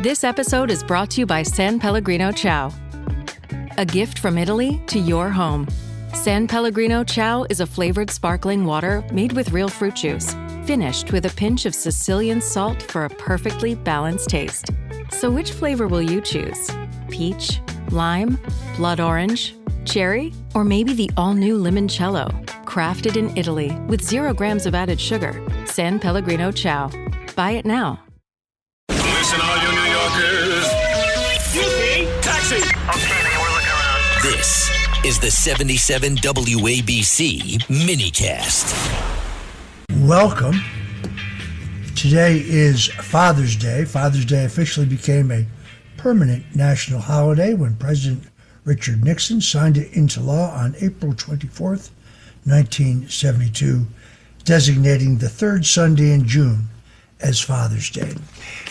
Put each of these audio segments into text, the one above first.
This episode is brought to you by San Pellegrino Ciao. A gift from Italy to your home. San Pellegrino Ciao is a flavored sparkling water made with real fruit juice, finished with a pinch of Sicilian salt for a perfectly balanced taste. So which flavor will you choose? Peach, lime, blood orange, cherry, or maybe the all-new limoncello? Crafted in Italy with 0 grams of added sugar. San Pellegrino Ciao. Buy it now. Listen, all you New Yorkers. Excuse me. Taxi. Okay, man, we're looking around. This is the 77 WABC minicast. Welcome. Today is Father's Day. Father's Day officially became a permanent national holiday when President Richard Nixon signed it into law on April 24th, 1972, designating the third Sunday in June as Father's Day.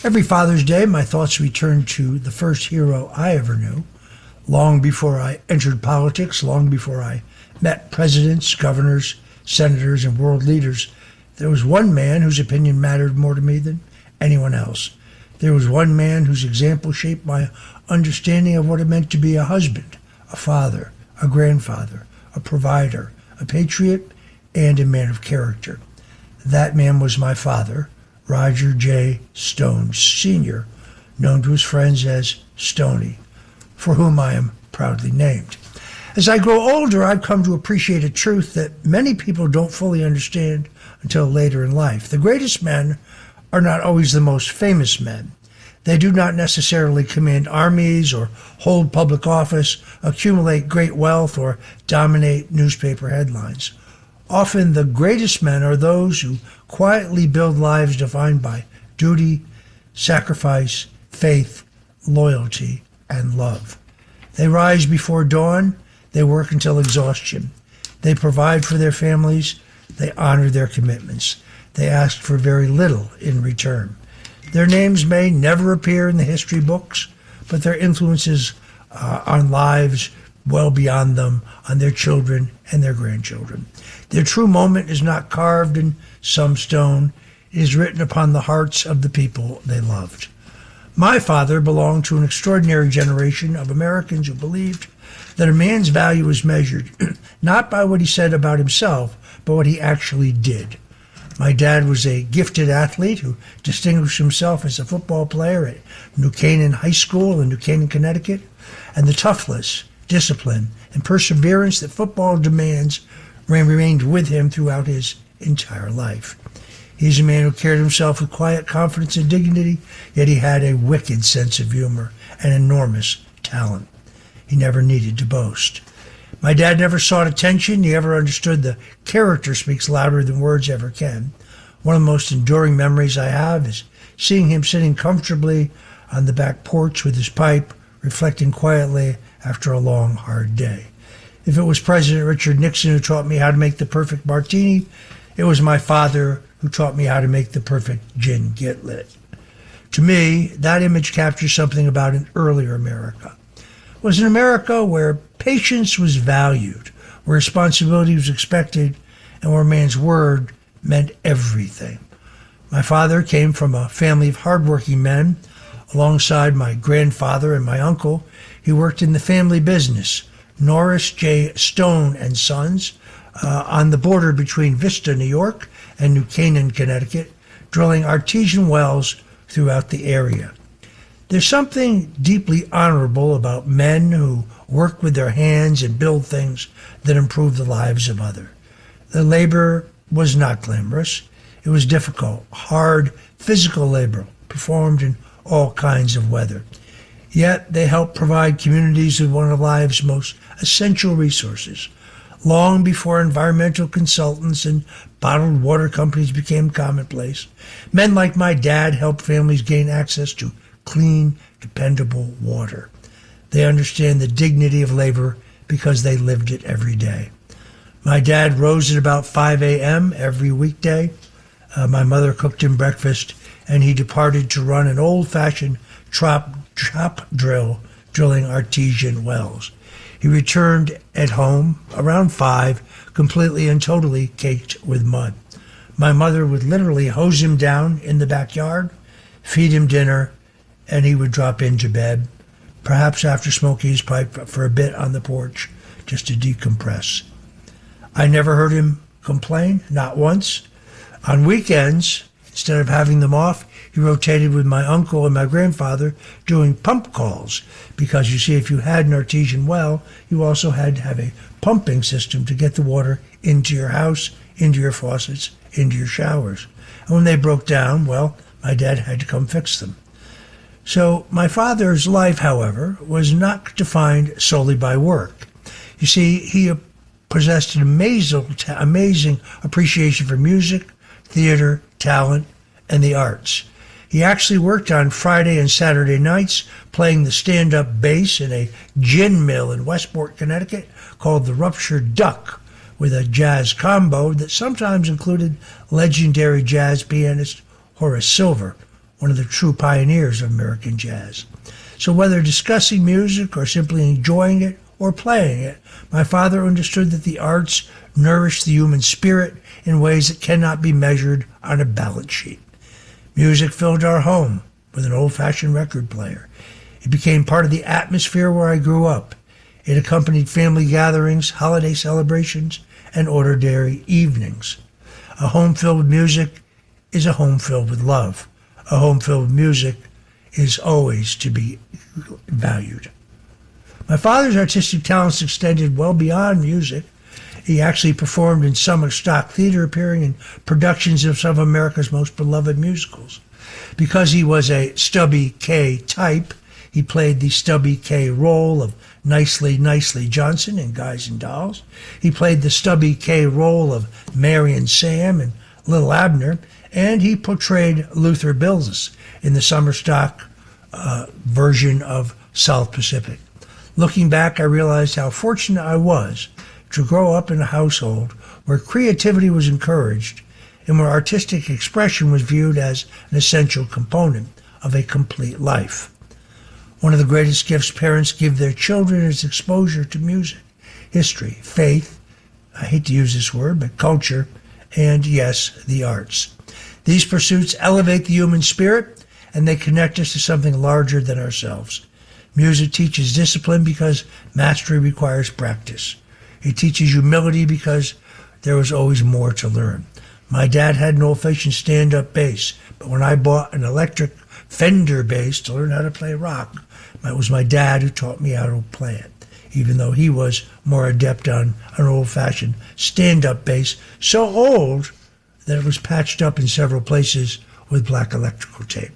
Every Father's Day, my thoughts return to the first hero I ever knew. Long before I entered politics, long before I met presidents, governors, senators, and world leaders, there was one man whose opinion mattered more to me than anyone else. There was one man whose example shaped my understanding of what it meant to be a husband, a father, a grandfather, a provider, a patriot, and a man of character. That man was my father, Roger J. Stone Sr., known to his friends as Stoney, for whom I am proudly named. As I grow older, I've come to appreciate a truth that many people don't fully understand until later in life. The greatest men are not always the most famous men. They do not necessarily command armies or hold public office, accumulate great wealth, or dominate newspaper headlines. Often the greatest men are those who quietly build lives defined by duty, sacrifice, faith, loyalty, and love. They rise before dawn. They work until exhaustion. They provide for their families. They honor their commitments. They ask for very little in return. Their names may never appear in the history books, but their influences on lives well beyond them, on their children and their grandchildren. Their true moment is not carved in some stone. It is written upon the hearts of the people they loved. My father belonged to an extraordinary generation of Americans who believed that a man's value is measured not by what he said about himself, but what he actually did. My dad was a gifted athlete who distinguished himself as a football player at New Canaan High School in New Canaan, Connecticut, and the toughness, discipline, and perseverance that football demands remained with him throughout his entire life. He's a man who carried himself with quiet confidence and dignity, yet he had a wicked sense of humor and enormous talent. He never needed to boast. My dad never sought attention. He ever understood the character speaks louder than words ever can. One of the most enduring memories I have is seeing him sitting comfortably on the back porch with his pipe, reflecting quietly after a long, hard day. If it was President Richard Nixon who taught me how to make the perfect martini, it was my father who taught me how to make the perfect gin get lit. To me, that image captures something about an earlier America. It was an America where patience was valued, where responsibility was expected, and where man's word meant everything. My father came from a family of hardworking men. Alongside my grandfather and my uncle, he worked in the family business, Norris J. Stone and Sons, on the border between Vista, New York, and New Canaan, Connecticut, drilling artesian wells throughout the area. There's something deeply honorable about men who work with their hands and build things that improve the lives of others. The labor was not glamorous. It was difficult, hard, physical labor performed in all kinds of weather. Yet they helped provide communities with one of life's most essential resources. Long before environmental consultants and bottled water companies became commonplace, men like my dad helped families gain access to clean, dependable water. They understand the dignity of labor because they lived it every day. My dad rose at about 5 a.m. every weekday. My mother cooked him breakfast, and he departed to run an old-fashioned chop drill, drilling artesian wells. He returned at home around 5, completely and totally caked with mud. My mother would literally hose him down in the backyard, feed him dinner, and he would drop into bed, perhaps after smoking his pipe for a bit on the porch, just to decompress. I never heard him complain, not once. On weekends, instead of having them off, he rotated with my uncle and my grandfather doing pump calls, because you see, if you had an artesian well, you also had to have a pumping system to get the water into your house, into your faucets, into your showers. And when they broke down, well, my dad had to come fix them. So my father's life, however, was not defined solely by work. You see, he possessed an amazing appreciation for music, theater, talent, and the arts. He actually worked on Friday and Saturday nights playing the stand-up bass in a gin mill in Westport, Connecticut called the Ruptured Duck, with a jazz combo that sometimes included legendary jazz pianist Horace Silver, one of the true pioneers of American jazz. So whether discussing music or simply enjoying it or playing it, my father understood that the arts nourish the human spirit in ways that cannot be measured on a balance sheet. Music filled our home with an old-fashioned record player. It became part of the atmosphere where I grew up. It accompanied family gatherings, holiday celebrations, and ordinary evenings. A home filled with music is a home filled with love. A home filled with music is always to be valued. My father's artistic talents extended well beyond music. He actually performed in summer stock theater, appearing in productions of some of America's most beloved musicals. Because he was a Stubby K type, he played the Stubby K role of Nicely Johnson in Guys and Dolls. He played the Stubby K role of Mary and Sam in Little Abner, and he portrayed Luther Bills in the summer stock version of South Pacific. Looking back, I realized how fortunate I was to grow up in a household where creativity was encouraged and where artistic expression was viewed as an essential component of a complete life. One of the greatest gifts parents give their children is exposure to music, history, faith, I hate to use this word, but culture, and yes, the arts. These pursuits elevate the human spirit, and they connect us to something larger than ourselves. Music teaches discipline because mastery requires practice. It teaches humility because there was always more to learn. My dad had an old-fashioned stand-up bass, but when I bought an electric Fender bass to learn how to play rock, it was my dad who taught me how to play it, even though he was more adept on an old-fashioned stand-up bass, so old that it was patched up in several places with black electrical tape.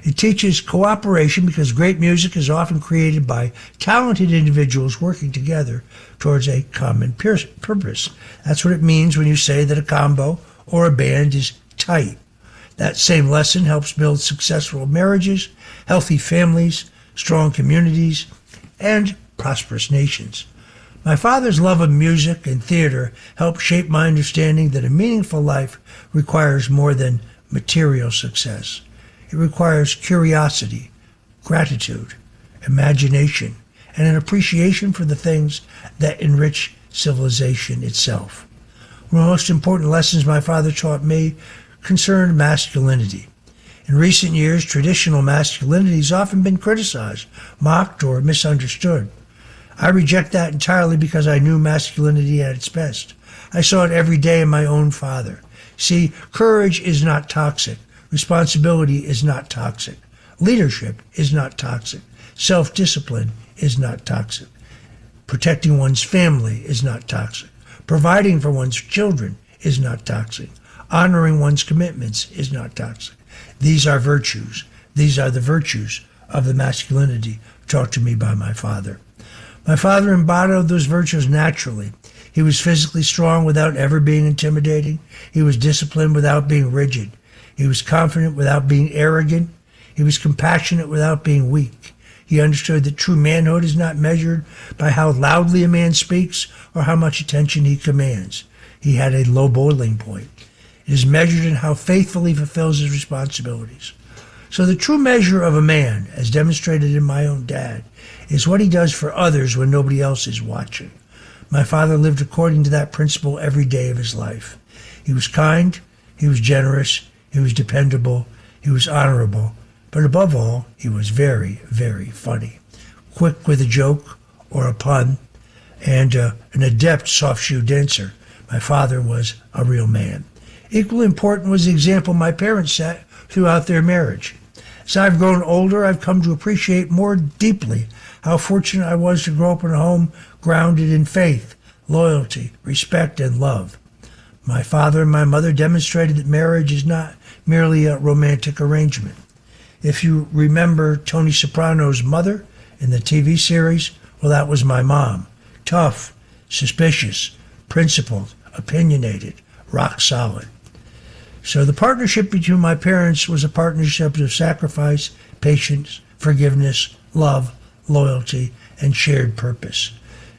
It teaches cooperation because great music is often created by talented individuals working together towards a common purpose. That's what it means when you say that a combo or a band is tight. That same lesson helps build successful marriages, healthy families, strong communities, and prosperous nations. My father's love of music and theater helped shape my understanding that a meaningful life requires more than material success. It requires curiosity, gratitude, imagination, and an appreciation for the things that enrich civilization itself. One of the most important lessons my father taught me concerned masculinity. In recent years, traditional masculinity has often been criticized, mocked, or misunderstood. I reject that entirely because I knew masculinity at its best. I saw it every day in my own father. See, courage is not toxic. Responsibility is not toxic. Leadership is not toxic. Self-discipline is not toxic. Protecting one's family is not toxic. Providing for one's children is not toxic. Honoring one's commitments is not toxic. These are virtues. These are the virtues of the masculinity taught to me by my father. My father embodied those virtues naturally. He was physically strong without ever being intimidating. He was disciplined without being rigid. He was confident without being arrogant. He was compassionate without being weak. He understood that true manhood is not measured by how loudly a man speaks or how much attention he commands. He had a low boiling point. It is measured in how faithfully he fulfills his responsibilities. So the true measure of a man, as demonstrated in my own dad, is what he does for others when nobody else is watching. My father lived according to that principle every day of his life. He was kind, he was generous, he was dependable, he was honorable, But above all, he was very, very funny. Quick with a joke or a pun, and an adept soft-shoe dancer. My father was a real man. Equally important was the example my parents set throughout their marriage. As I've grown older, I've come to appreciate more deeply how fortunate I was to grow up in a home grounded in faith, loyalty, respect, and love. My father and my mother demonstrated that marriage is not merely a romantic arrangement. If you remember Tony Soprano's mother in the TV series, well, that was my mom. Tough, suspicious, principled, opinionated, rock solid. So the partnership between my parents was a partnership of sacrifice, patience, forgiveness, love, loyalty, and shared purpose.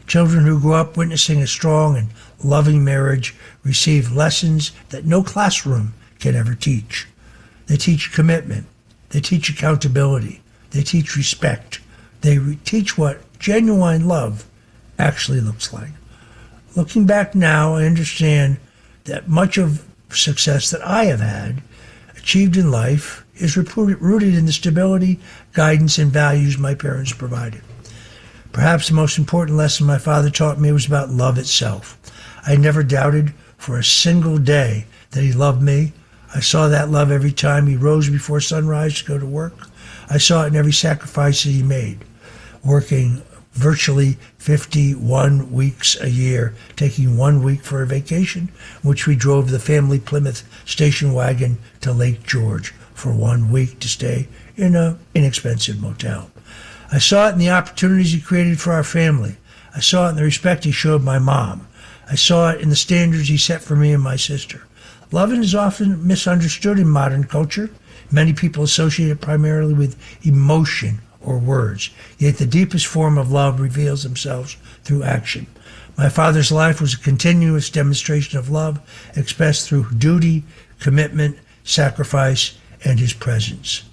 Children who grew up witnessing a strong and loving marriage receive lessons that no classroom can ever teach. They teach commitment. They teach accountability. They teach respect. They teach what genuine love actually looks like. Looking back now, I understand that much of success that I have had, achieved in life, is rooted in the stability, guidance, and values my parents provided. Perhaps the most important lesson my father taught me was about love itself. I never doubted for a single day that he loved me. I saw that love every time he rose before sunrise to go to work. I saw it in every sacrifice that he made, working virtually 51 weeks a year, taking 1 week for a vacation, which we drove the family Plymouth station wagon to Lake George for 1 week to stay in an inexpensive motel. I saw it in the opportunities he created for our family. I saw it in the respect he showed my mom. I saw it in the standards he set for me and my sister. Loving is often misunderstood in modern culture. Many people associate it primarily with emotion or words, yet the deepest form of love reveals themselves through action. My father's life was a continuous demonstration of love expressed through duty, commitment, sacrifice, and his presence.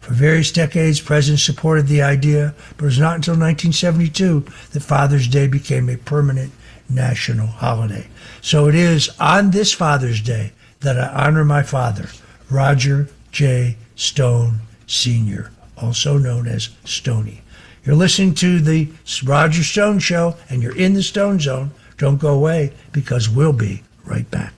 For various decades, presidents supported the idea, but it was not until 1972 that Father's Day became a permanent national holiday. So it is on this Father's Day that I honor my father, Roger J. Stone Sr., also known as Stoney. You're listening to the Roger Stone Show, and you're in the Stone Zone. Don't go away, because we'll be right back.